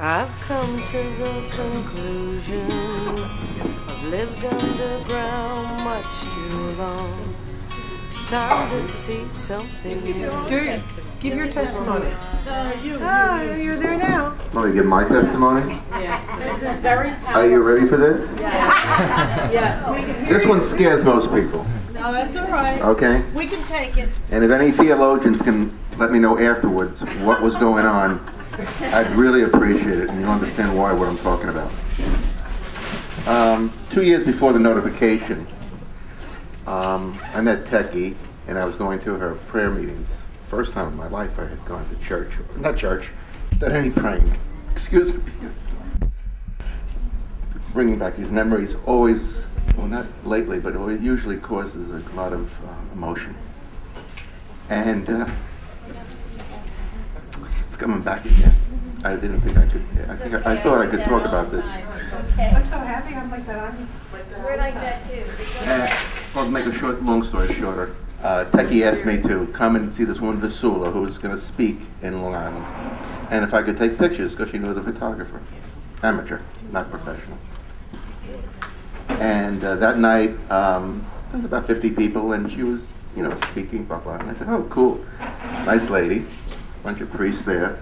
I've come to the conclusion I've lived underground much too long. It's time to see something new. Give your testimony. You're there now. Want to give my testimony? Yes. This is very powerful. Are you ready for this? Yes. This one scares most people. No, that's all right. Okay? We can take it. And if any theologians can let me know afterwards what was going on, I'd really appreciate it, and you'll understand why, what I'm talking about. 2 years before the notification, I met Techie, and I was going to her prayer meetings. First time in my life I had gone to church. Not church, but any praying. Excuse me. Bringing back these memories always, well, not lately, but it usually causes a lot of emotion. And it's coming back again. I didn't think I could. I thought I could talk about this. I'm so happy. I'm like that. We're like that too. Well, to make a long story shorter, Techie asked me to come and see this woman, Vassula, who's going to speak in Long Island. And if I could take pictures, because she knows a photographer. Amateur, not professional. And that night, there was about 50 people, and she was, speaking, blah, blah. And I said, oh, cool. Nice lady. Bunch of priests there.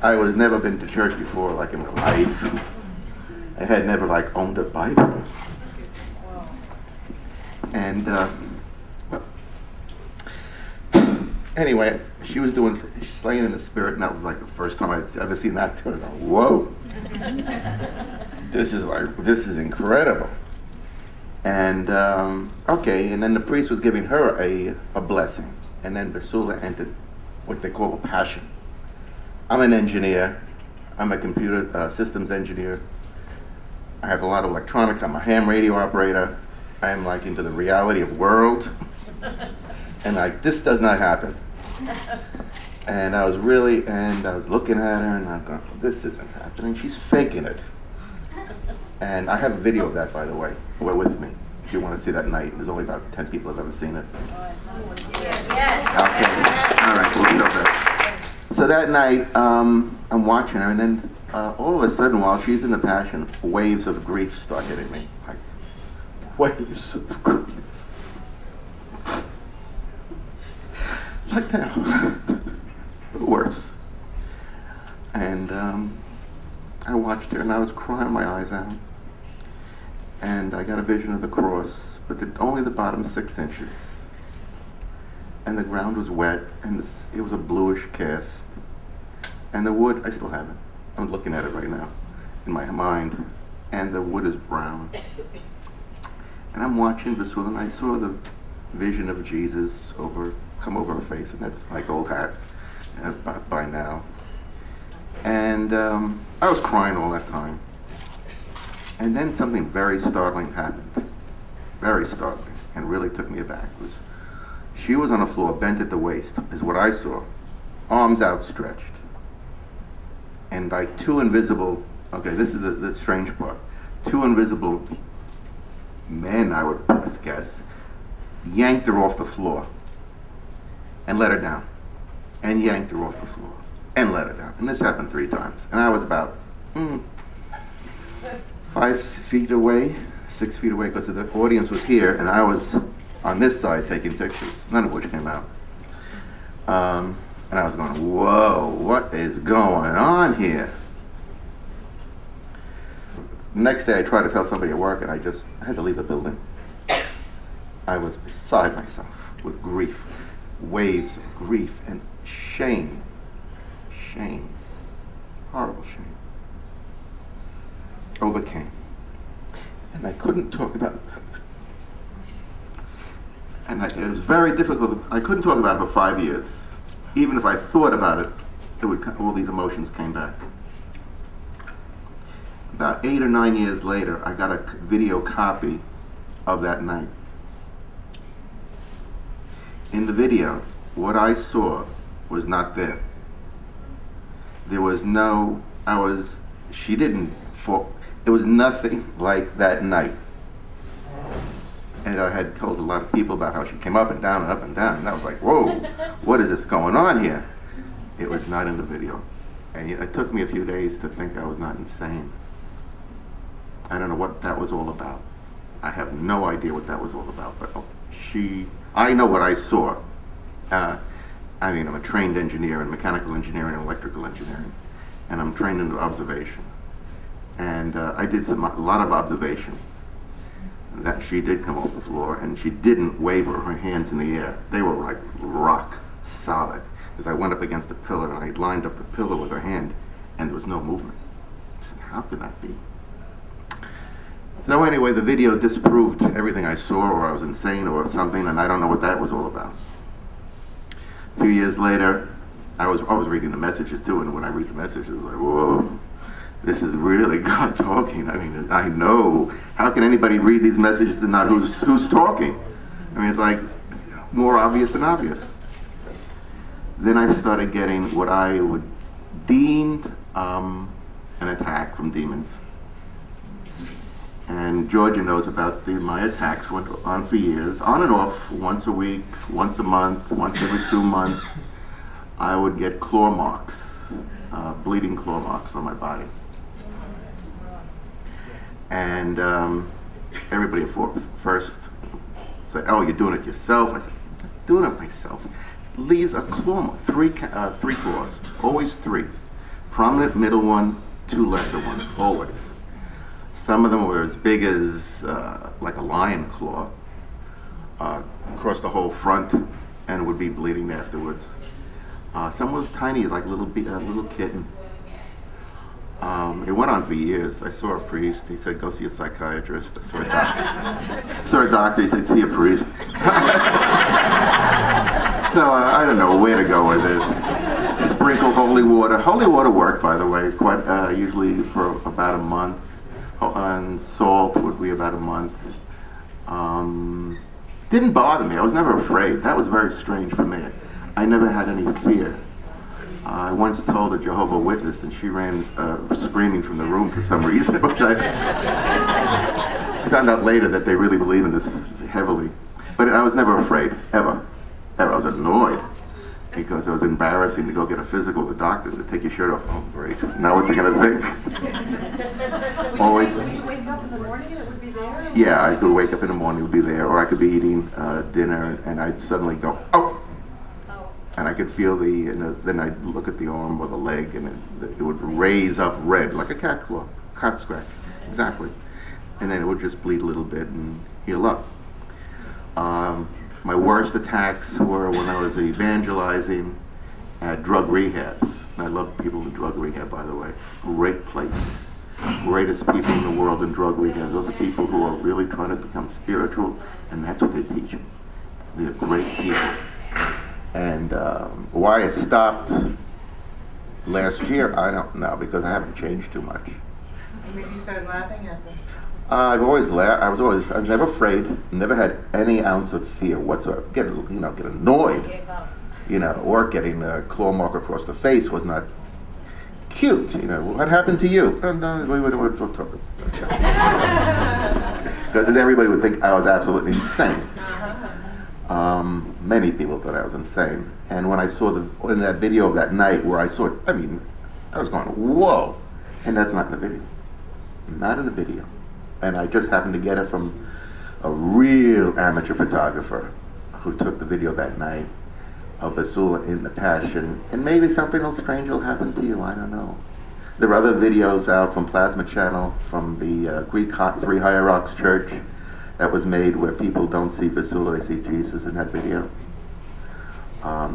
I was never been to church before, like in my life. I had never, owned a Bible. And, anyway, she was doing Slaying in the Spirit, and that was the first time I'd ever seen that too. I go, whoa, this is incredible. And okay, and then the priest was giving her a blessing, and then Vassula entered what they call a passion. I'm an engineer. I'm a computer systems engineer. I have a lot of electronics. I'm a ham radio operator. I'm into the reality of world, and this does not happen. And I was looking at her, and I'm going, this isn't happening. She's faking it. And I have a video of that, by the way. We're with me. If you want to see that night, there's only about 10 people have ever seen it. Yes. Okay. All right. We'll show that. So that night, I'm watching her, and then all of a sudden, while she's in the passion, waves of grief start hitting me. Waves of grief. Like that. Worse. And I watched her, and I was crying my eyes out. And I got a vision of the cross, but only the bottom 6 inches. And the ground was wet, and it was a bluish cast. And the wood, I still have it. I'm looking at it right now in my mind. And the wood is brown. And I'm watching Vassula, and I saw the vision of Jesus come over her face, and that's old hat by now. And I was crying all that time. And then something very startling happened. Very startling, and really took me aback. She was on the floor, bent at the waist, is what I saw. Arms outstretched. And by two invisible, okay, this is the strange part. Two invisible men, I would guess, yanked her off the floor and let her down. And yanked her off the floor and let her down. And this happened 3 times. And I was about 5 feet away, 6 feet away, because the audience was here, and I was on this side taking pictures, none of which came out. And I was going, whoa, what is going on here? The next day I tried to tell somebody at work, and I had to leave the building. I was beside myself with grief, waves of grief and shame, horrible shame. Overcame. And I couldn't talk about it. And it was very difficult. I couldn't talk about it for 5 years. Even if I thought about it, all these emotions came back. About 8 or 9 years later, I got a video copy of that night. In the video, what I saw was not there. There was no, she didn't fall. It was nothing like that night. And I had told a lot of people about how she came up and down and I was like, whoa, what is this going on here? It was not in the video. And it took me a few days to think I was not insane. I don't know what that was all about. I have no idea what that was all about, but I know what I saw. I mean, I'm a trained engineer in mechanical engineering and electrical engineering, and I'm trained in observation. And I did a lot of observation. That she did come off the floor, and she didn't waver her hands in the air. They were like rock solid. Because I went up against the pillar, and I lined up the pillar with her hand, and there was no movement. I said, how could that be? So anyway, the video disproved everything I saw, or I was insane or something, and I don't know what that was all about. A few years later, I was reading the messages too, and when I read the messages, like, whoa, this is really God talking. I mean, I know. How can anybody read these messages and not who's talking? I mean, it's like more obvious than obvious. Then I started getting what I would deemed an attack from demons. And Georgia knows about my attacks went on for years, on and off, once a week, once a month, once every 2 months. I would get claw marks, bleeding claw marks on my body. And everybody at first said, oh, you're doing it yourself? I said, I'm not doing it myself. These are claw marks, three claws, always 3. Prominent middle one, 2 lesser ones, always. Some of them were as big as like a lion claw, across the whole front, and would be bleeding afterwards. Some were tiny, like little kitten. It went on for years. I saw a priest. He said, go see a psychiatrist. I saw a doctor. Saw a doctor. He said, see a priest. So I don't know where to go with this. Sprinkle holy water. Holy water worked, by the way, quite usually for about a month. And salt would be about a month. Didn't bother me. I was never afraid. That was very strange for me. I never had any fear. I once told a Jehovah's Witness, and she ran screaming from the room for some reason, which I found out later that they really believe in this heavily. But I was never afraid, ever. I was annoyed because it was embarrassing to go get a physical with the doctors and take your shirt off. Oh, great. Now what's he going to think? Always. Would you wake up in the morning and it would be there? Yeah, I could wake up in the morning, it would be there, or I could be eating dinner, and I'd suddenly go, oh! And I could feel then I'd look at the arm or the leg, and it would raise up red, like a cat claw, cat scratch, exactly. And then it would just bleed a little bit and heal up. My worst attacks were when I was evangelizing at drug rehabs. I love people in drug rehab, by the way. Great place. Greatest people in the world in drug rehabs. Those are people who are really trying to become spiritual, and that's what they teach them. They're great people. And why it stopped last year, I don't know, because I haven't changed too much. Maybe you started laughing at them. I've always laughed. I was never afraid. Never had any ounce of fear whatsoever. Get annoyed, or getting a claw mark across the face was not cute. What happened to you? No, we wouldn't talk about it. Because everybody would think I was absolutely insane. Many people thought I was insane. And when I saw in that video of that night where I saw it, I mean, I was going, whoa. And that's not in the video. Not in the video. And I just happened to get it from a real amateur photographer who took the video that night of Vassula in the Passion. And maybe something else strange will happen to you, I don't know. There are other videos out from Plasma Channel, from the Greek Three Hierarchs Church, that was made where people don't see Vassula, they see Jesus in that video.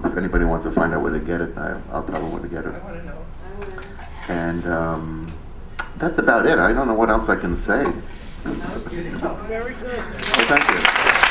If anybody wants to find out where to get it, I'll tell them where to get it. I want to know. And that's about it. I don't know what else I can say. Very good. Well, thank you.